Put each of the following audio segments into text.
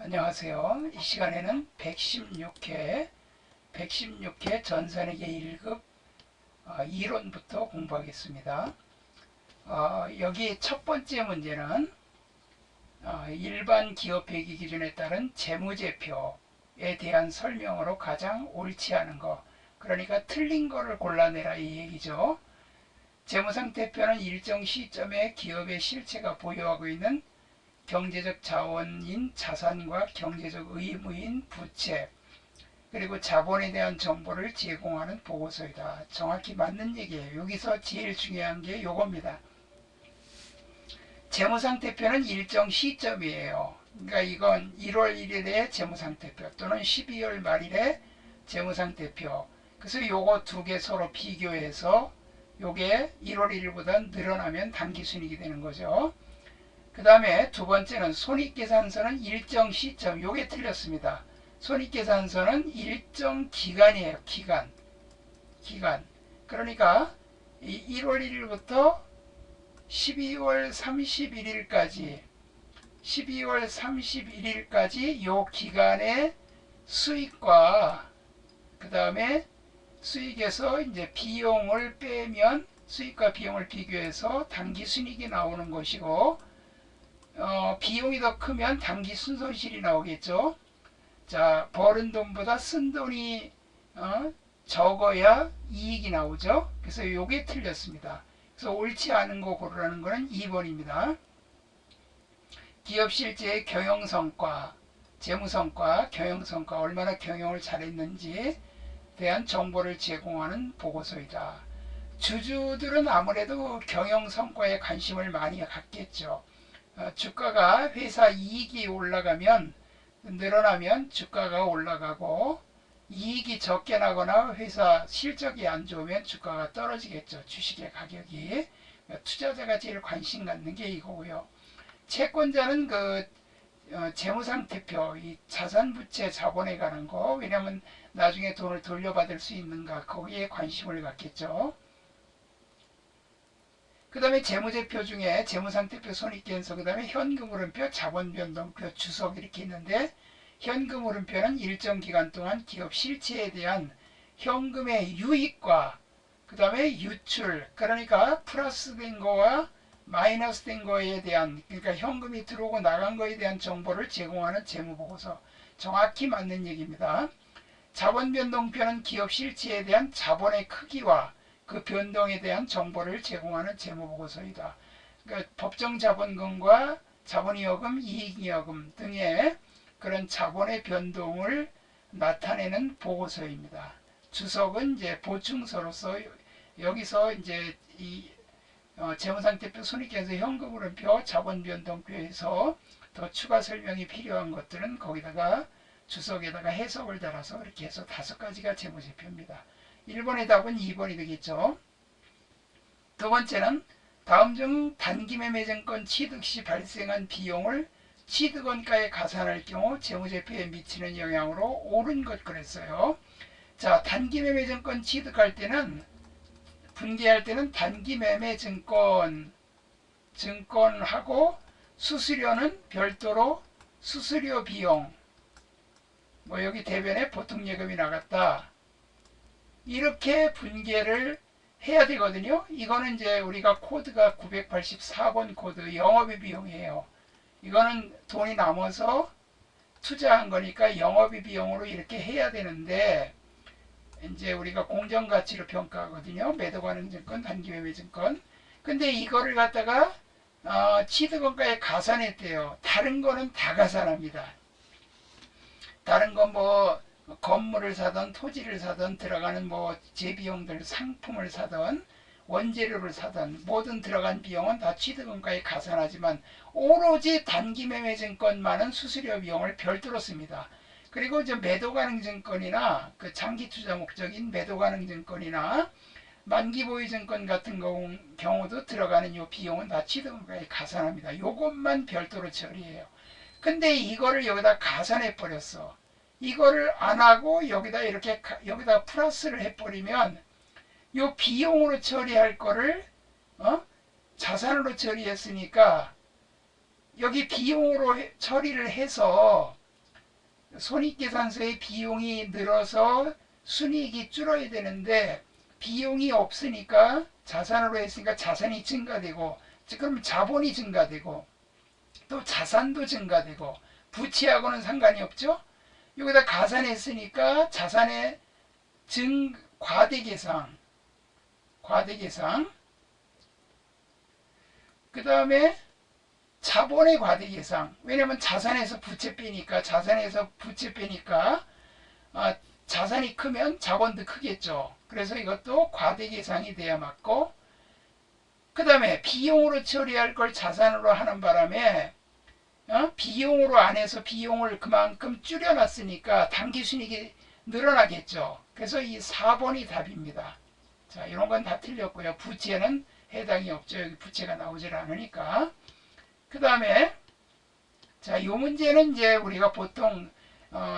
안녕하세요. 이 시간에는 116회 전산회계 1급 이론부터 공부하겠습니다. 여기 첫 번째 문제는 일반 기업회계 기준에 따른 재무제표에 대한 설명으로 가장 옳지 않은 거, 그러니까 틀린 거를 골라내라 이 얘기죠. 재무상태표는 일정 시점에 기업의 실체가 보유하고 있는 경제적 자원인 자산과 경제적 의무인 부채, 그리고 자본에 대한 정보를 제공하는 보고서이다. 정확히 맞는 얘기예요. 여기서 제일 중요한 게 요겁니다. 재무상태표는 일정 시점이에요. 그러니까 이건 1월 1일에 재무상태표 또는 12월 말일에 재무상태표. 그래서 요거 두 개 서로 비교해서 요게 1월 1일보다 늘어나면 당기순이익이 되는 거죠. 그 다음에 두 번째는 손익계산서는 일정 시점. 요게 틀렸습니다. 손익계산서는 일정 기간이에요. 기간. 그러니까 1월 1일부터 12월 31일까지 요 기간의 수익과 그 다음에 수익에서 이제 비용을 빼면 수익과 비용을 비교해서 당기순이익이 나오는 것이고, 비용이 더 크면 당기 순손실이 나오겠죠. 자, 벌은 돈보다 쓴 돈이 적어야 이익이 나오죠. 그래서 요게 틀렸습니다. 그래서 옳지 않은 거 고르라는 거는 2번입니다. 기업 실제의 경영성과, 재무성과, 경영성과, 얼마나 경영을 잘했는지에 대한 정보를 제공하는 보고서이다. 주주들은 아무래도 경영성과에 관심을 많이 갖겠죠. 주가가 회사 이익이 올라가면, 늘어나면 주가가 올라가고, 이익이 적게 나거나 회사 실적이 안 좋으면 주가가 떨어지겠죠. 주식의 가격이. 투자자가 제일 관심 갖는 게 이거고요. 채권자는 재무상태표, 이 자산부채 자본에 관한 거, 왜냐하면 나중에 돈을 돌려받을 수 있는가, 거기에 관심을 갖겠죠. 그 다음에 재무제표 중에 재무상태표, 손익계산서, 그 다음에 현금흐름표, 자본변동표, 주석 이렇게 있는데, 현금흐름표는 일정 기간 동안 기업 실체에 대한 현금의 유입과 그 다음에 유출, 그러니까 플러스 된 거와 마이너스 된 거에 대한, 그러니까 현금이 들어오고 나간 거에 대한 정보를 제공하는 재무보고서. 정확히 맞는 얘기입니다. 자본변동표는 기업 실체에 대한 자본의 크기와 그 변동에 대한 정보를 제공하는 재무보고서이다. 그러니까 법정자본금과 자본이여금, 이익이여금 등의 그런 자본의 변동을 나타내는 보고서입니다. 주석은 이제 보충서로서 여기서 이제 이 재무상태표, 손익계산서, 현금흐름표, 자본변동표에서 더 추가 설명이 필요한 것들은 거기다가 주석에다가 해석을 달아서 이렇게 해서 5가지가 재무제표입니다. 1번의 답은 2번이 되겠죠. 두 번째는 다음 중 단기매매증권 취득 시 발생한 비용을 취득원가에 가산할 경우 재무제표에 미치는 영향으로 옳은 것 그랬어요. 자, 단기매매증권 취득할 때는, 분기할 때는 증권하고 수수료는 별도로 수수료 비용, 뭐 여기 대변에 보통예금이 나갔다, 이렇게 분계를 해야 되거든요. 이거는 이제 우리가 코드가 984번 코드, 영업의 비용이에요. 이거는 돈이 남아서 투자한 거니까 영업의 비용으로 이렇게 해야 되는데, 이제 우리가 공정가치로 평가하거든요. 매도가능증권, 단기매매증권. 근데 이거를 갖다가 취득원가에 가산했대요. 다른 거는 다 가산합니다. 다른 건 뭐 건물을 사든 토지를 사든 들어가는 뭐 재비용들, 상품을 사든 원재료를 사든 모든 들어간 비용은 다 취득원가에 가산하지만 오로지 단기매매증권만은 수수료 비용을 별도로 씁니다. 그리고 이제 매도가능증권이나 그 장기 투자 목적인 매도가능증권이나 만기보유증권 같은 경우도 들어가는 요 비용은 다 취득원가에 가산합니다. 요것만 별도로 처리해요. 근데 이거를 여기다 가산해 버렸어. 이거를 안 하고 여기다 이렇게 여기다 플러스를 해버리면 요 비용으로 처리할 거를 자산으로 처리했으니까 여기 비용으로 처리를 해서 손익계산서의 비용이 늘어서 순이익이 줄어야 되는데 비용이 없으니까 자산으로 했으니까 자산이 증가되고 그럼 자본이 증가되고 또 자산도 증가되고 부채하고는 상관이 없죠. 여기다 가산했으니까 자산의 과대계상 그 다음에 자본의 과대계상. 왜냐면 자산에서 부채 빼니까 자산이 크면 자본도 크겠죠. 그래서 이것도 과대계상이 돼야 맞고, 그 다음에 비용으로 처리할 걸 자산으로 하는 바람에 비용으로 안 해서 비용을 그만큼 줄여놨으니까 당기순이익이 늘어나겠죠. 그래서 이 4번이 답입니다. 자, 이런 건 다 틀렸고요. 부채는 해당이 없죠. 여기 부채가 나오질 않으니까. 그 다음에 자, 이 문제는 이제 우리가 보통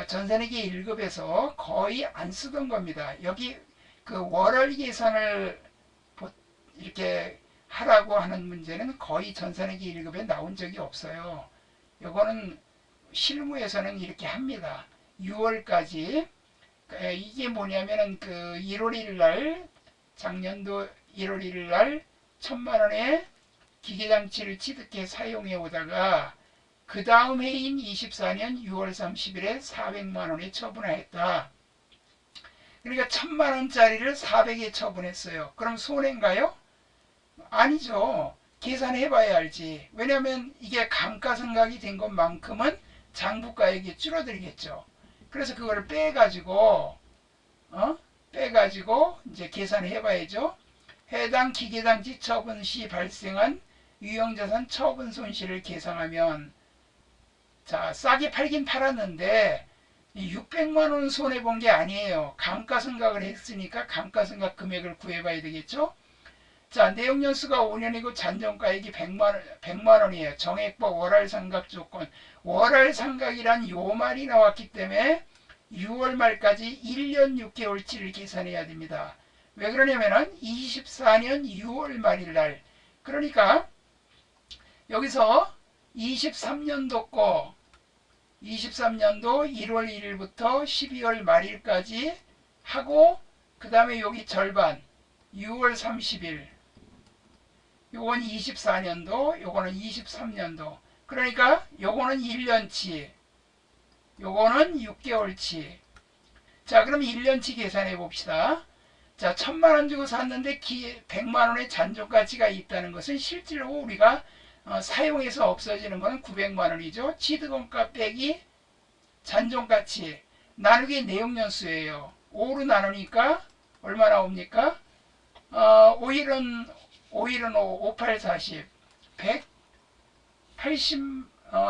전산회계 1급에서 거의 안 쓰던 겁니다. 여기 그 월월 계산을 이렇게 하라고 하는 문제는 거의 전산회계 1급에 나온 적이 없어요. 요거는 실무에서는 이렇게 합니다. 6월까지 이게 뭐냐면은 그 1월 1일 날 작년도 1월 1일 날 1000만원의 기계장치를 취득해 사용해 오다가 그 다음 해인 24년 6월 30일에 400만원에 처분하였다. 그러니까 1000만원짜리를 400에 처분했어요. 그럼 손해인가요? 아니죠. 계산해 봐야 알지. 왜냐하면 이게 감가상각이 된 것만큼은 장부가액이 줄어들겠죠. 그래서 그걸 빼가지고 이제 계산해 봐야죠. 해당 기계장치 처분 시 발생한 유형자산 처분 손실을 계산하면, 자, 싸게 팔긴 팔았는데 600만원 손해본 게 아니에요. 감가상각을 했으니까 감가상각 금액을 구해봐야 되겠죠. 자, 내역연수가 5년이고 잔존가액이 100만원이에요. 정액법 월할상각 조건. 월할상각이란 요 말이 나왔기 때문에 6월 말까지 1년 6개월치를 계산해야 됩니다. 왜 그러냐면은 24년 6월 말일 날, 그러니까 여기서 23년도 1월 1일부터 12월 말일까지 하고, 그 다음에 여기 절반 6월 30일, 요건 24년도, 요거는 23년도. 그러니까 요거는 1년치, 요거는 6개월치. 자, 그럼 1년치 계산해 봅시다. 자, 1000만원 주고 샀는데 100만원의 잔존가치가 있다는 것은 실제로 우리가 사용해서 없어지는 것은 900만원이죠. 취득원가 빼기 잔존가치 나누기 내역연수예요. 5로 나누니까 얼마 나옵니까? 5일은 5, 58, 40, 180,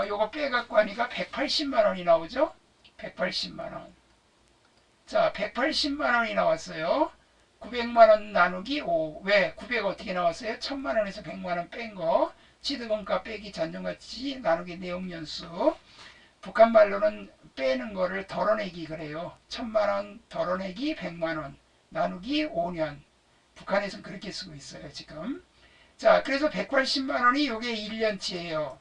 요거 빼갖고 하니까 180만원이 나오죠? 180만원. 자, 180만원이 나왔어요. 900만원 나누기 5. 왜? 900 어떻게 나왔어요? 1000만원에서 100만원 뺀 거. 취득원가 빼기 잔존가치 나누기 내역연수. 북한 말로는 빼는 거를 덜어내기 그래요. 1000만원 덜어내기 100만원 나누기 5년. 북한에서는 그렇게 쓰고 있어요, 지금. 자, 그래서 180만원이 요게 1년치예요.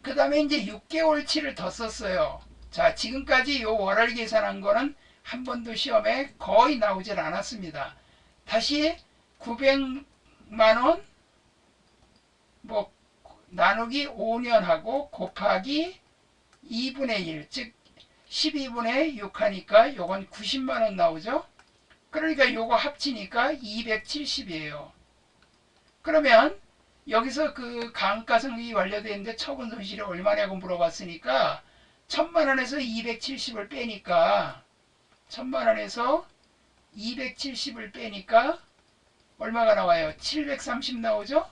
그 다음에 이제 6개월치를 더 썼어요. 자, 지금까지 요 월할 계산한 거는 한 번도 시험에 거의 나오질 않았습니다. 다시 900만원 뭐 나누기 5년하고 곱하기 2분의 1, 즉 12분의 6 하니까 요건 90만원 나오죠. 그러니까 요거 합치니까 270이에요. 그러면 여기서 그 감가상각이 완료되는데 처분 손실이 얼마냐고 물어봤으니까 1000만원에서 270을 빼니까 1000만원에서 270을 빼니까 얼마가 나와요? 730 나오죠?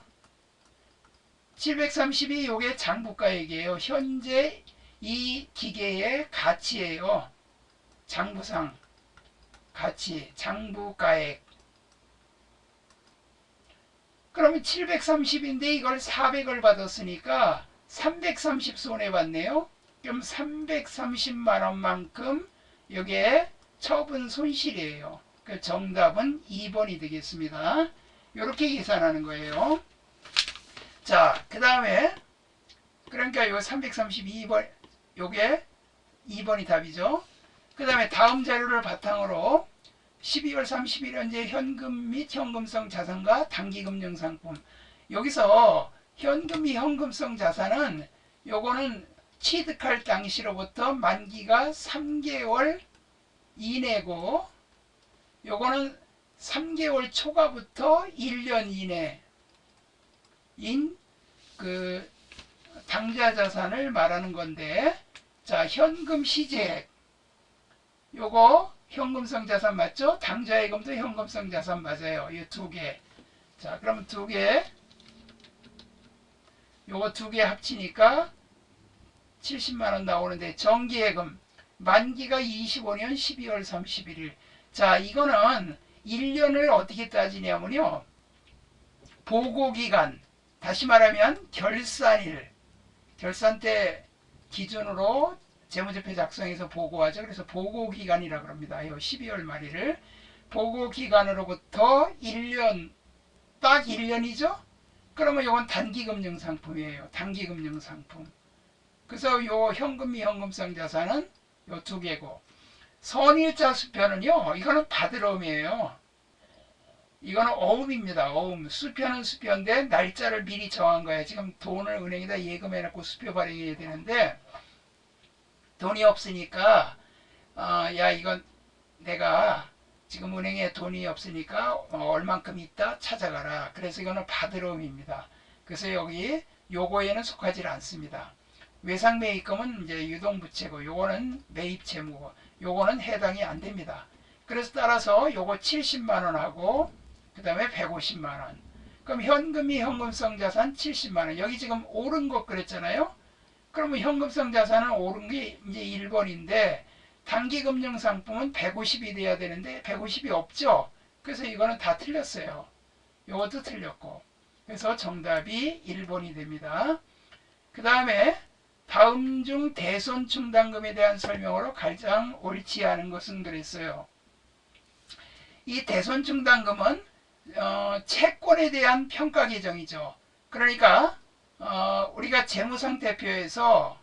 730이 요게 장부가액이에요. 현재 이 기계의 가치예요. 장부상 가치, 장부가액. 그러면 730인데 이걸 400을 받았으니까 330 손해봤네요. 그럼 330만원만큼 이게 처분 손실이에요. 그 정답은 2번이 되겠습니다. 이렇게 계산하는 거예요. 자, 그 다음에 그러니까 요 332번 요게 2번이 답이죠. 그 다음에 다음 자료를 바탕으로 12월 30일 현재 현금 및 현금성 자산과 단기금융상품, 여기서 현금 및 현금성 자산은 요거는 취득할 당시로부터 만기가 3개월 이내고, 요거는 3개월 초과부터 1년 이내인 그 당좌 자산을 말하는 건데, 자, 현금 시제액, 요거 현금성 자산 맞죠? 당좌예금도 현금성 자산 맞아요. 이 두 개. 자, 그러면 두 개, 요거 두 개 합치니까 70만원 나오는데, 정기예금 만기가 25년 12월 31일. 자, 이거는 1년을 어떻게 따지냐면요, 보고기간, 다시 말하면 결산일, 결산 때 기준으로 재무제표 작성해서 보고하죠. 그래서 보고기간이라고 합니다. 12월 말일을 보고기간으로부터 1년, 딱 1년이죠. 그러면 이건 단기금융상품이에요. 단기금융상품. 그래서 요 현금 및 현금성 자산은 요 두 개고, 선일자 수표는요, 이거는 받으러움이에요. 이거는 어음입니다. 어음. 수표는 수표인데 날짜를 미리 정한 거예요. 지금 돈을 은행에다 예금해놓고 수표 발행해야 되는데, 돈이 없으니까 야, 이건 내가 지금 은행에 돈이 없으니까 얼만큼 있다 찾아가라. 그래서 이거는 받으러움입니다. 그래서 여기 요거에는 속하지 않습니다. 외상매입금은 이제 유동부채고, 요거는 매입채무고, 요거는 해당이 안 됩니다. 그래서 따라서 요거 70만원하고 그 다음에 150만원. 그럼 현금이 현금성 자산 70만원. 여기 지금 오른 것 그랬잖아요. 그러면 현금성 자산은 오른 게 이제 1번인데, 단기금융상품은 150이 돼야 되는데 150이 없죠. 그래서 이거는 다 틀렸어요. 요것도 틀렸고. 그래서 정답이 1번이 됩니다. 그 다음에 다음 중 대손 충당금에 대한 설명으로 가장 옳지 않은 것은 그랬어요. 이 대손 충당금은 채권에 대한 평가 계정이죠. 그러니까 우리가 재무상태표에서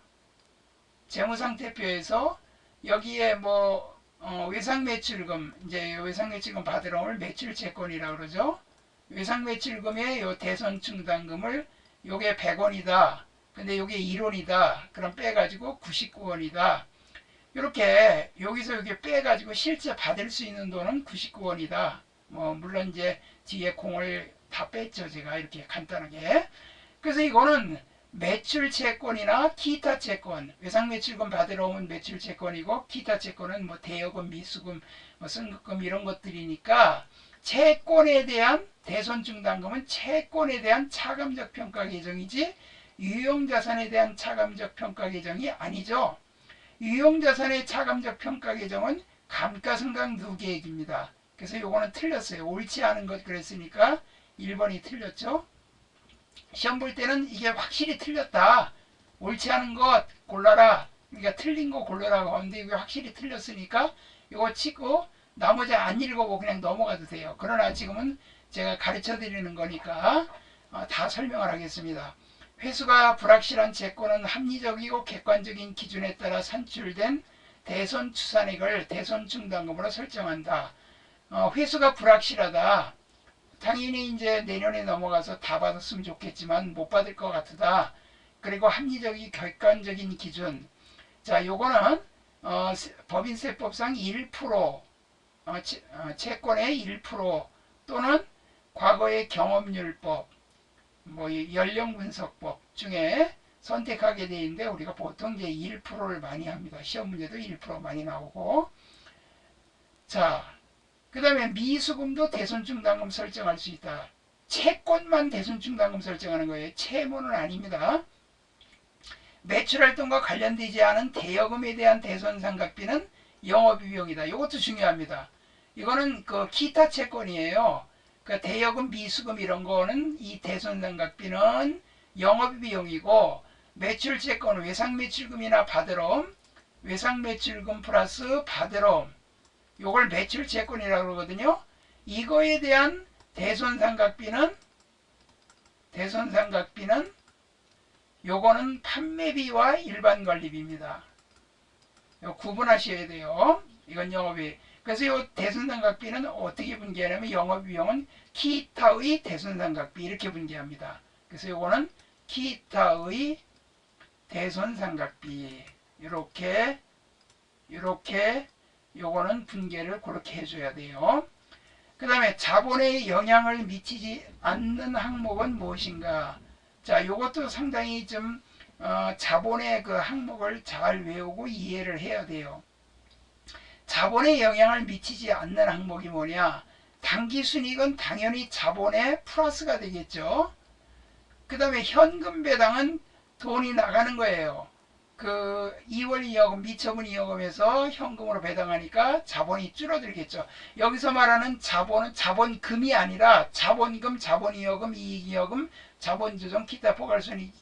여기에 뭐 외상매출금, 이제 외상매출금 받으러 올 매출채권이라고 그러죠. 외상매출금의 요 대손충당금을 요게 100원이다. 근데 요게 1원이다. 그럼 빼가지고 99원이다. 이렇게 여기서 여기 빼가지고 실제 받을 수 있는 돈은 99원이다. 뭐 물론 이제 뒤에 공을 다 뺐죠. 제가 이렇게 간단하게. 그래서 이거는 매출채권이나 기타 채권, 외상매출금 받으러 오면 매출채권이고, 기타 채권은 뭐 대여금, 미수금, 뭐 승급금 이런 것들이니까, 채권에 대한 대손충당금은 채권에 대한 차감적 평가 계정이지 유용자산에 대한 차감적 평가 계정이 아니죠. 유용자산의 차감적 평가 계정은 감가상각 누계액입니다. 그래서 요거는 틀렸어요. 옳지 않은 것 그랬으니까 1번이 틀렸죠. 시험 볼 때는 이게 확실히 틀렸다. 옳지 않은 것 골라라. 그러니까 틀린 거 골라라고 하는데 이게 확실히 틀렸으니까 이거 치고 나머지 안 읽어보고 그냥 넘어가도 돼요. 그러나 지금은 제가 가르쳐 드리는 거니까 다 설명을 하겠습니다. 회수가 불확실한 채권은 합리적이고 객관적인 기준에 따라 산출된 대손 추산액을 대손충당금으로 설정한다. 회수가 불확실하다. 당연히 이제 내년에 넘어가서 다 받았으면 좋겠지만 못 받을 것 같다. 그리고 합리적이 객관적인 기준. 자, 요거는 법인세법상 1% 채권의 1% 또는 과거의 경험률법, 뭐 연령분석법 중에 선택하게 되어 있는데, 우리가 보통 이제 1%를 많이 합니다. 시험 문제도 1% 많이 나오고. 자, 그 다음에 미수금도 대손충당금 설정할 수 있다. 채권만 대손충당금 설정하는 거예요. 채무는 아닙니다. 매출활동과 관련되지 않은 대여금에 대한 대손상각비는 영업비용이다. 이것도 중요합니다. 이거는 그 기타 채권이에요. 그 대여금, 미수금 이런 거는 이 대손상각비는 영업비용이고, 매출채권, 외상매출금이나 받으러옴, 외상매출금 플러스 받으러옴, 요걸 매출채권이라고 그러거든요. 이거에 대한 대손상각비는 요거는 판매비와 일반관리비입니다. 요 구분하셔야 돼요. 이건 영업이. 그래서 이 대손삼각비는 어떻게 분개하냐면 영업비용은 기타의 대손삼각비 이렇게 분개합니다. 그래서 요거는 기타의 대손삼각비 이렇게 요거는 분개를 그렇게 해줘야 돼요. 그 다음에 자본에 영향을 미치지 않는 항목은 무엇인가? 자, 요것도 상당히 좀 자본의 그 항목을 잘 외우고 이해를 해야 돼요. 자본에 영향을 미치지 않는 항목이 뭐냐? 당기순이익은 당연히 자본의 플러스가 되겠죠. 그 다음에 현금 배당은 돈이 나가는 거예요. 그 2월 이여금, 미처분 이여금에서 현금으로 배당하니까 자본이 줄어들겠죠. 여기서 말하는 자본은 자본금이 아니라 자본금, 자본이여금, 이익이여금, 자본조정, 기타 포괄손익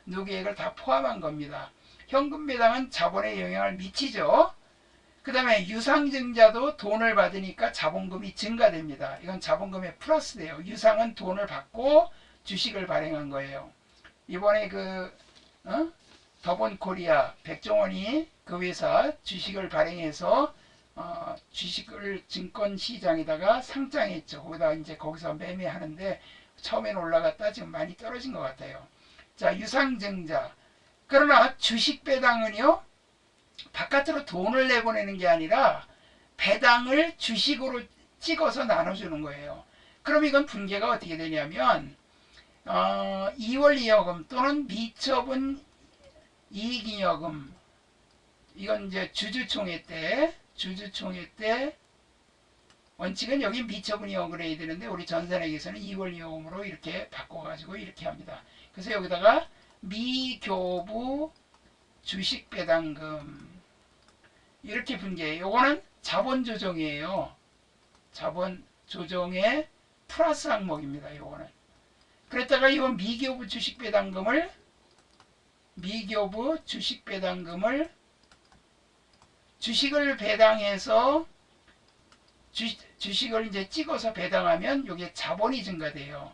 누계액을 다 포함한 겁니다. 현금 배당은 자본에 영향을 미치죠. 그 다음에 유상증자도 돈을 받으니까 자본금이 증가됩니다. 이건 자본금에 플러스 돼요. 유상은 돈을 받고 주식을 발행한 거예요. 이번에 더본코리아 백종원이 그 회사 주식을 발행해서 주식을 증권시장에다가 상장했죠. 거기서 매매하는데 처음에는 올라갔다 지금 많이 떨어진 것 같아요. 자, 유상증자. 그러나 주식 배당은요, 바깥으로 돈을 내보내는 게 아니라 배당을 주식으로 찍어서 나눠주는 거예요. 그럼 이건 분개가 어떻게 되냐면 2월 이여금 또는 미처분 이익이여금, 이건 이제 주주총회 때 원칙은 여기 미처분 이여금을 해야 되는데 우리 전산회계에서는 2월 이여금으로 이렇게 바꿔가지고 이렇게 합니다. 그래서 여기다가 미교부 주식배당금 이렇게 분개해요. 요거는 자본조정이에요. 자본조정의 플러스 항목입니다. 요거는. 그랬다가 이번 미교부 주식배당금을 주식을 배당해서 주식을 이제 찍어서 배당하면 이게 자본이 증가돼요.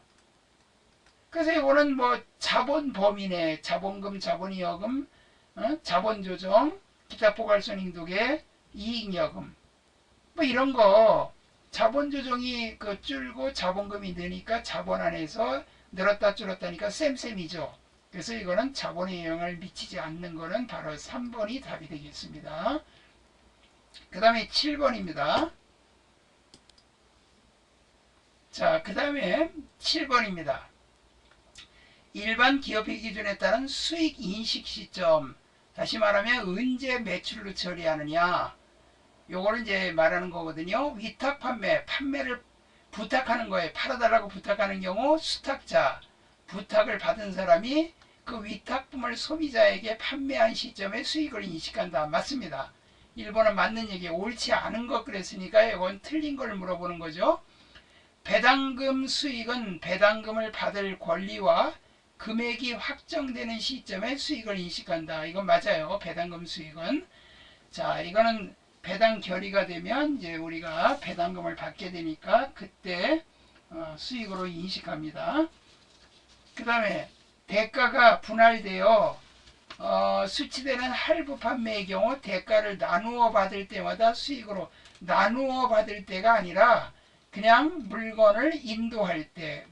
그래서 이거는 뭐 자본 범위내 자본금, 자본이여금, 자본조정, 기타 포괄손익 누계, 이익여금 뭐 이런 거 자본조정이 줄고 자본금이 느니까 자본 안에서 늘었다 줄었다니까 쌤쌤이죠. 그래서 이거는 자본에 영향을 미치지 않는 거는 바로 3번이 답이 되겠습니다. 그 다음에 7번입니다. 자, 그 다음에 7번입니다. 일반 기업회 기준에 따른 수익 인식 시점, 다시 말하면 언제 매출로 처리하느냐, 요거를 이제 말하는 거거든요. 위탁 판매를 부탁하는 거예요. 팔아달라고 부탁하는 경우 수탁자, 부탁을 받은 사람이 그 위탁품을 소비자에게 판매한 시점에 수익을 인식한다. 맞습니다. 1번은 맞는 얘기, 옳지 않은 것 그랬으니까 이건 틀린 걸 물어보는 거죠. 배당금 수익은 배당금을 받을 권리와 금액이 확정되는 시점에 수익을 인식한다. 이건 맞아요. 배당금 수익은. 자, 이거는 배당 결의가 되면 이제 우리가 배당금을 받게 되니까 그때 수익으로 인식합니다. 그 다음에 대가가 분할되어 수치되는 할부 판매의 경우 대가를 나누어 받을 때마다 수익으로, 나누어 받을 때가 아니라 그냥 물건을 인도할 때,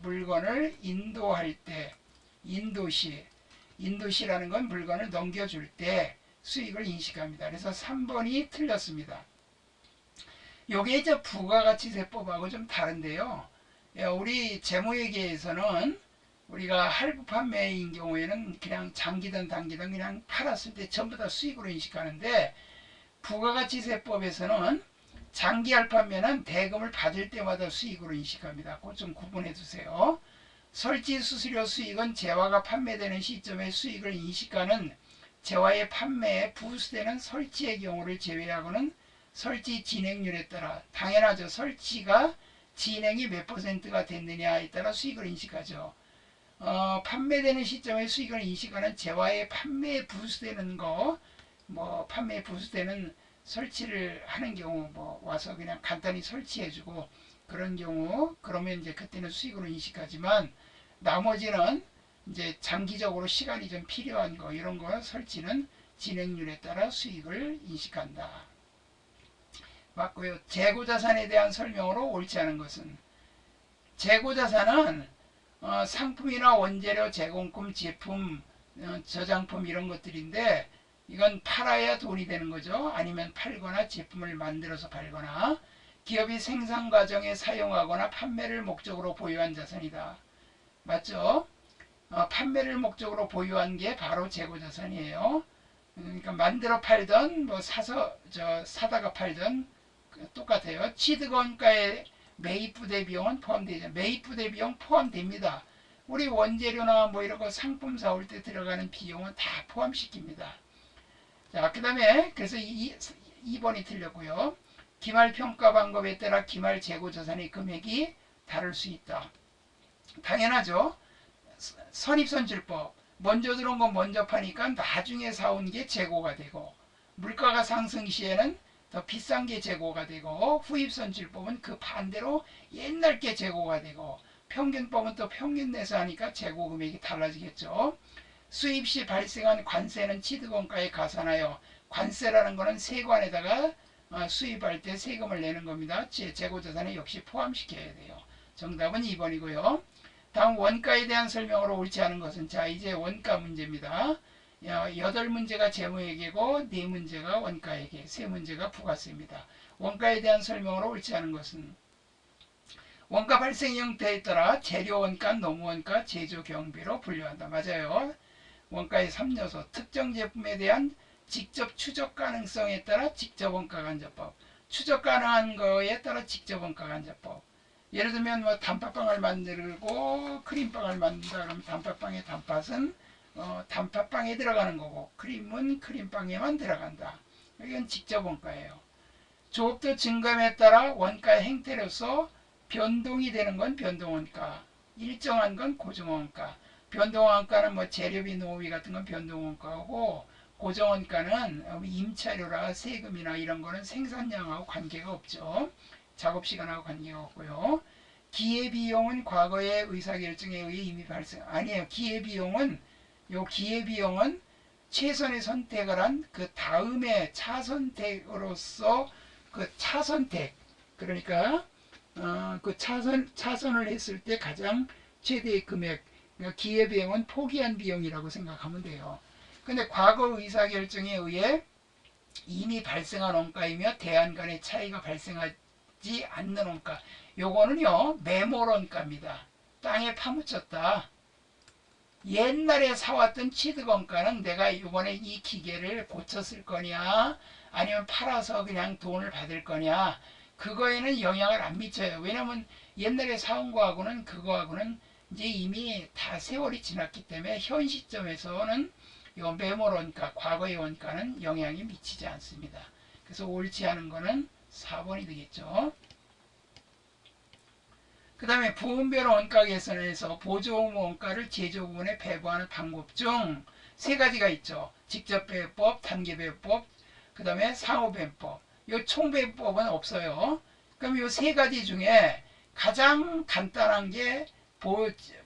인도시라는 건 물건을 넘겨줄 때 수익을 인식합니다. 그래서 3번이 틀렸습니다. 요게 이제 부가가치세법하고 좀 다른데요. 우리 재무회계에서는 우리가 할부 판매인 경우에는 그냥 장기든 단기든 그냥 팔았을 때 전부 다 수익으로 인식하는데, 부가가치세법에서는 장기 할판매는 대금을 받을 때마다 수익으로 인식합니다. 그것 좀 구분해 두세요. 설치 수수료 수익은 재화가 판매되는 시점에 수익을 인식하는 재화의 판매에 부수되는 설치의 경우를 제외하고는 설치 진행률에 따라, 당연하죠. 설치가 진행이 몇 %가 됐느냐에 따라 수익을 인식하죠. 판매되는 시점에 수익을 인식하는 재화의 판매에 부수되는 거, 뭐 판매에 부수되는 설치를 하는 경우, 뭐 와서 그냥 간단히 설치해주고 그런 경우, 그러면 이제 그때는 수익으로 인식하지만 나머지는 이제 장기적으로 시간이 좀 필요한 거, 이런 거 설치는 진행률에 따라 수익을 인식한다. 맞고요. 재고자산에 대한 설명으로 옳지 않은 것은, 재고자산은 상품이나 원재료, 제공품, 제품, 저장품 이런 것들인데, 이건 팔아야 돈이 되는 거죠. 아니면 팔거나 제품을 만들어서 팔거나 기업이 생산 과정에 사용하거나 판매를 목적으로 보유한 자산이다. 맞죠? 판매를 목적으로 보유한 게 바로 재고자산이에요. 그러니까 만들어 팔던 뭐 사다가 팔던 똑같아요. 취득원가에 매입부대 비용은 포함되죠. 매입부대 비용 포함됩니다. 우리 원재료나 뭐 이런 거 상품 사올 때 들어가는 비용은 다 포함시킵니다. 자, 그 다음에 그래서 2번이 틀렸고요. 기말평가 방법에 따라 기말 재고자산의 금액이 다를 수 있다. 당연하죠. 선입선출법. 먼저 들어온 건 먼저 파니까 나중에 사온 게 재고가 되고, 물가가 상승 시에는 더 비싼 게 재고가 되고, 후입선출법은 그 반대로 옛날 게 재고가 되고, 평균법은 또 평균 내서 하니까 재고 금액이 달라지겠죠. 수입 시 발생한 관세는 취득원가에 가산하여, 관세라는 것은 세관에다가 수입할 때 세금을 내는 겁니다. 재고자산에 역시 포함시켜야 돼요. 정답은 2번이고요. 다음 원가에 대한 설명으로 옳지 않은 것은, 자 이제 원가 문제입니다. 8문제가 재무회계고 4문제가 원가회계, 3문제가 부가세입니다. 원가에 대한 설명으로 옳지 않은 것은, 원가 발생 형태에 따라 재료원가, 노무원가, 제조경비로 분류한다. 맞아요. 원가의 3요소, 특정 제품에 대한 직접 추적 가능성에 따라 직접 원가 간접법, 추적 가능한 거에 따라 직접 원가 간접법. 예를 들면 뭐 단팥빵을 만들고 크림빵을 만든다 그러면 단팥빵의 단팥은 단팥빵에 들어가는 거고 크림은 크림빵에만 들어간다. 이건 직접 원가예요. 조업도 증감에 따라 원가의 행태로서 변동이 되는 건 변동원가, 일정한 건 고정원가. 변동원가는 뭐 재료비, 노후비 같은 건 변동원가고, 고정원가는 임차료라 세금이나 이런 거는 생산량하고 관계가 없죠. 작업시간하고 관계가 없고요. 기회비용은 과거의 의사결정에 의해 이미 발생, 아니에요. 기회비용은 최선의 선택을 한 그 다음에 차선택으로서 그 차선택, 그러니까 그 차선을 했을 때 가장 최대의 금액, 그러니까 기회비용은 포기한 비용이라고 생각하면 돼요. 근데 과거 의사결정에 의해 이미 발생한 원가이며 대안 간의 차이가 발생하지 않는 원가, 요거는요 매몰원가입니다. 땅에 파묻혔다. 옛날에 사왔던 취득원가는 내가 이번에 이 기계를 고쳤을 거냐 아니면 팔아서 그냥 돈을 받을 거냐, 그거에는 영향을 안 미쳐요. 왜냐면 옛날에 사온 거하고는 그거하고는 이제 이미 다 세월이 지났기 때문에 현 시점에서는 이 매몰 원가, 과거의 원가는 영향이 미치지 않습니다. 그래서 옳지 않은 거는 4번이 되겠죠. 그 다음에 부분별 원가 계산에서 보조금 원가를 제조 부분에 배부하는 방법 중 3가지가 있죠. 직접 배부법, 단계 배부법, 그 다음에 상호 배부법. 이 총 배부법은 없어요. 그럼 이 3가지 중에 가장 간단한 게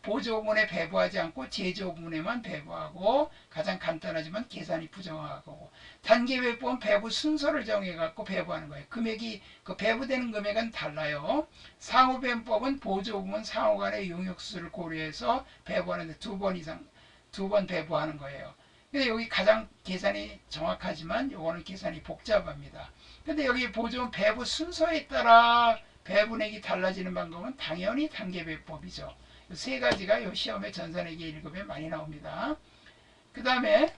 보조 부분에 배부하지 않고 제조 부분에만 배부하고, 가장 간단하지만 계산이 부정하고, 단계 배부는 배부 순서를 정해 갖고 배부하는 거예요. 금액이 그 배부되는 금액은 달라요. 상호 배부법은 보조 부분 상호 간의 용역수를 고려해서 배부하는데 2번 배부하는 거예요. 근데 여기 가장 계산이 정확하지만 요거는 계산이 복잡합니다. 근데 여기 보조 배부 순서에 따라 배분액이 달라지는 방법은 당연히 단계 배부법이죠. 3가지가 요 시험에 전산회계 1급에 많이 나옵니다. 그 다음에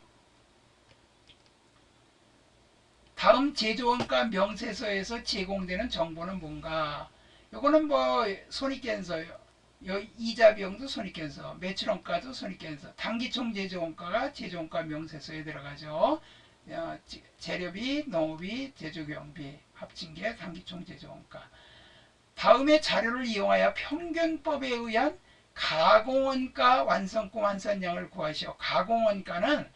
다음 제조원가 명세서에서 제공되는 정보는 뭔가? 요거는 뭐 손익계산서요. 이자 비용도 손익계산서, 매출원가도 손익계산서, 당기총 제조원가가 제조원가 명세서에 들어가죠. 재료비, 농업비, 제조경비 합친 게 당기총 제조원가. 다음의 자료를 이용하여 평균법에 의한 가공원가 완성품 환산량을 구하시오. 가공원가는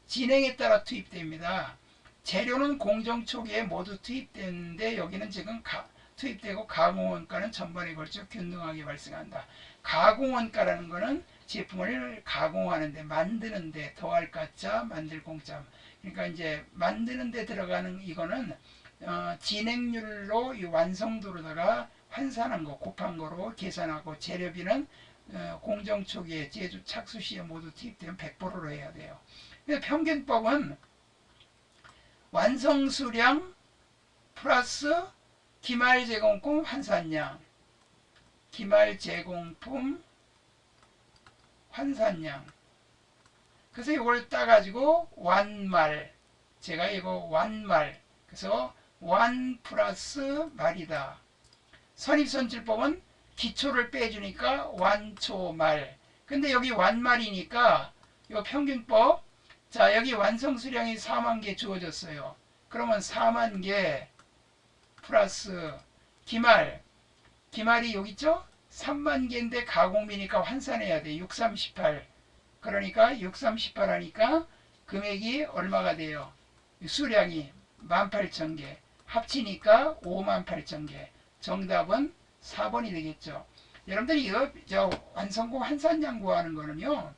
진행에 따라 투입됩니다. 재료는 공정 초기에 모두 투입되는데 여기는 지금 투입되고, 가공원가는 전반에 걸쳐 균등하게 발생한다. 가공원가라는 것은 제품을 가공하는데, 만드는데 더할 가짜, 만들 공짜, 그러니까 이제 만드는 데 들어가는 이거는 진행률로 이 완성도로다가 환산한 거 곱한 거로 계산하고 재료비는 공정 초기에 제조 착수 시에 모두 투입되면 100%로 해야 돼요. 근데 평균법은 완성 수량 플러스 기말 제공품 환산량, 기말 제공품 환산량. 그래서 이걸 따가지고 완말, 제가 이거 완말, 그래서 완 플러스 말이다. 선입선출법은 기초를 빼주니까 완초말. 근데 여기 완말이니까 이 평균법, 자 여기 완성수량이 4만 개 주어졌어요. 그러면 4만 개 플러스 기말, 기말이 여기 있죠? 3만 개인데 가공비니까 환산해야 돼. 6, 3, 18. 그러니까 6, 3, 18 하니까 금액이 얼마가 돼요? 수량이 18,000개. 합치니까 58,000개. 정답은 4번이 되겠죠. 여러분들이 이거 완성고 환산량 구하는 거는요.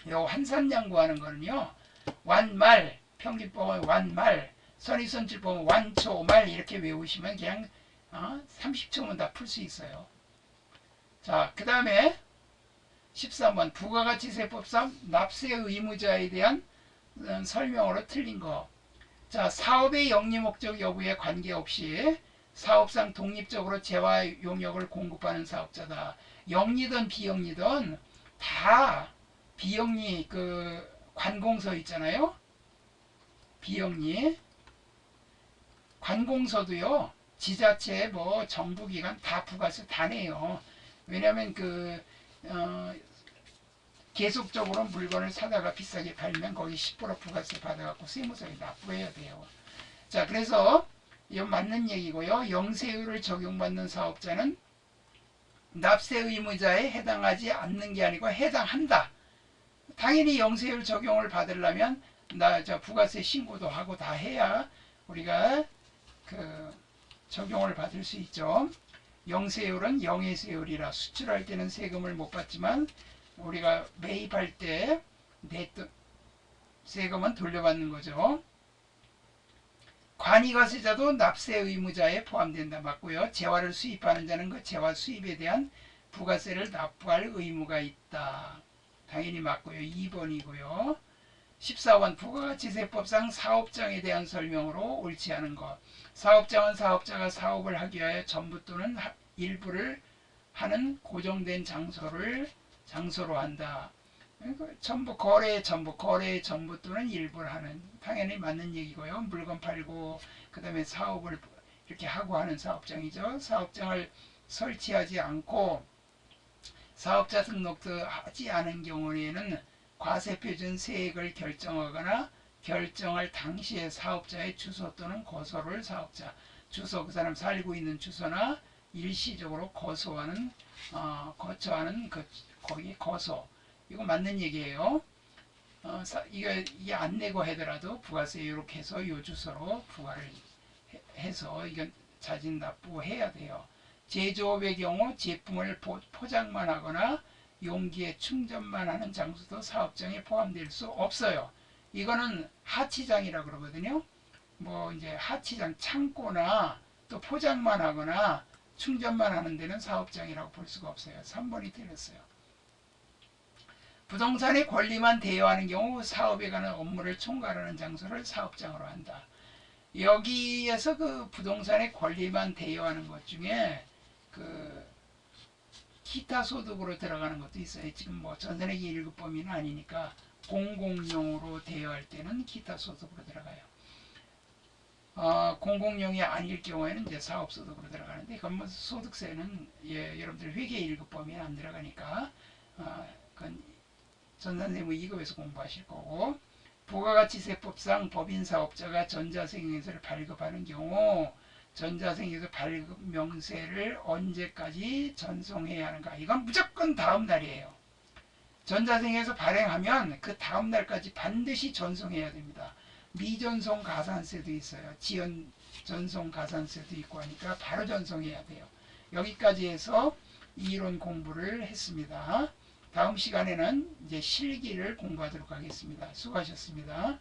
요 환산량 구하는 거는요. 완말, 평균법은 완말, 선입선출법은 완초말 이렇게 외우시면 그냥 30초면 다 풀 수 있어요. 자, 그 다음에 13번 부가가치세법상 납세 의무자에 대한 설명으로 틀린 거. 자, 사업의 영리목적 여부에 관계없이 사업상 독립적으로 재화 용역을 공급하는 사업자다. 영리든 비영리든 다 비영리 그 관공서 있잖아요. 비영리 관공서도요. 지자체 뭐 정부기관 다 부가세 다 내요. 왜냐하면 계속적으로 물건을 사다가 비싸게 팔면 거기 10% 부가세 받아갖고 세무서에 납부해야 돼요. 자, 그래서 이건 맞는 얘기고요. 영세율을 적용받는 사업자는 납세 의무자에 해당하지 않는 게 아니고 해당한다. 당연히 영세율 적용을 받으려면 부가세 신고도 하고 다 해야 우리가 적용을 받을 수 있죠. 영세율은 영해세율이라 수출할 때는 세금을 못 받지만 우리가 매입할 때 냈던 세금은 돌려받는 거죠. 관이과세자도 납세 의무자에 포함된다. 맞고요. 재화를 수입하는 자는 그 재화 수입에 대한 부가세를 납부할 의무가 있다. 당연히 맞고요. 2번이고요. 14번 부가가치세법상 사업장에 대한 설명으로 옳지 않은 것. 사업장은 사업자가 사업을 하기 위하여 전부 또는 일부를 하는 고정된 장소로 한다. 거래의 전부 또는 일부를 하는 당연히 맞는 얘기고요. 물건 팔고 그 다음에 사업을 이렇게 하고 하는 사업장이죠. 사업장을 설치하지 않고 사업자 등록도 하지 않은 경우에는 과세표준 세액을 결정하거나 결정할 당시에 사업자의 주소 또는 거소를 사업자 주소 그 사람 살고 있는 주소나 일시적으로 거소하는 거처하는 거기 거소 이거 맞는 얘기예요. 이게 안 내고 하더라도 부가세 이렇게 해서 요 주소로 부과를 해서 이건 자진 납부해야 돼요. 제조업의 경우 제품을 포장만 하거나 용기에 충전만 하는 장소도 사업장에 포함될 수 없어요. 이거는 하치장이라고 그러거든요. 뭐 이제 하치장 창고나 또 포장만 하거나 충전만 하는 데는 사업장이라고 볼 수가 없어요. 3번이 틀렸어요. 부동산의 권리만 대여하는 경우 사업에 관한 업무를 총괄하는 장소를 사업장으로 한다. 여기에서 그 부동산의 권리만 대여하는 것 중에 기타 소득으로 들어가는 것도 있어요. 지금 뭐 전세내기 1급 범위는 아니니까 공공용으로 대여할 때는 기타 소득으로 들어가요. 공공용이 아닐 경우에는 이제 사업소득으로 들어가는데 그건 뭐 소득세는 여러분들 회계 1급 범위에 안 들어가니까 그건 전산세무 2급에서 공부하실 거고 부가가치세법상 법인사업자가 전자생계에서를 발급하는 경우 전자생계에서 발급 명세를 언제까지 전송해야 하는가? 이건 무조건 다음 날이에요. 전자생계에서 발행하면 그 다음 날까지 반드시 전송해야 됩니다. 미전송 가산세도 있어요. 지연 전송 가산세도 있고 하니까 바로 전송해야 돼요. 여기까지 해서 이론 공부를 했습니다. 다음 시간에는 이제 실기를 공부하도록 하겠습니다. 수고하셨습니다.